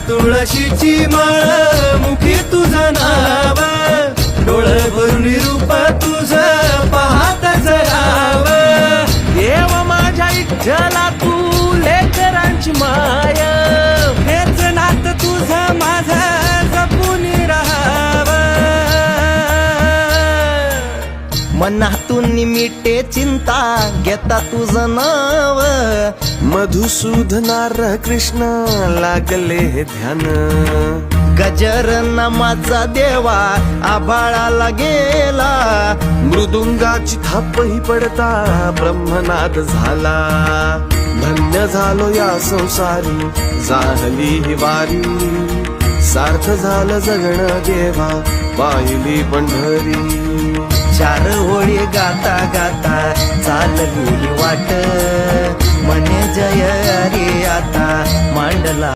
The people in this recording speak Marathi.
तुळशीची माळ मुखी तुझं नाव, डोळ भरून रूप तुझं पाहत जराव. देव माझ्या इच्छला तू लेकरांची माय, हेच नात तुझं माझं जपून राहाव. मनातून मिटे चिंता घेता तुझं नाव, मधुसूदनार कृष्ण लागले ध्यान. गजर नामाचा देवा आभाळाला गेला, मृदुंगाची थापही पडता ब्रह्मनाद झाला. धन्य झालो या संसारी झाली ही वारी, सार्थ झालं जगणं देवा पाहिली पंढरी. चार होळी गाता गाता चालली वाट, म्हणे जय रे आता मांडला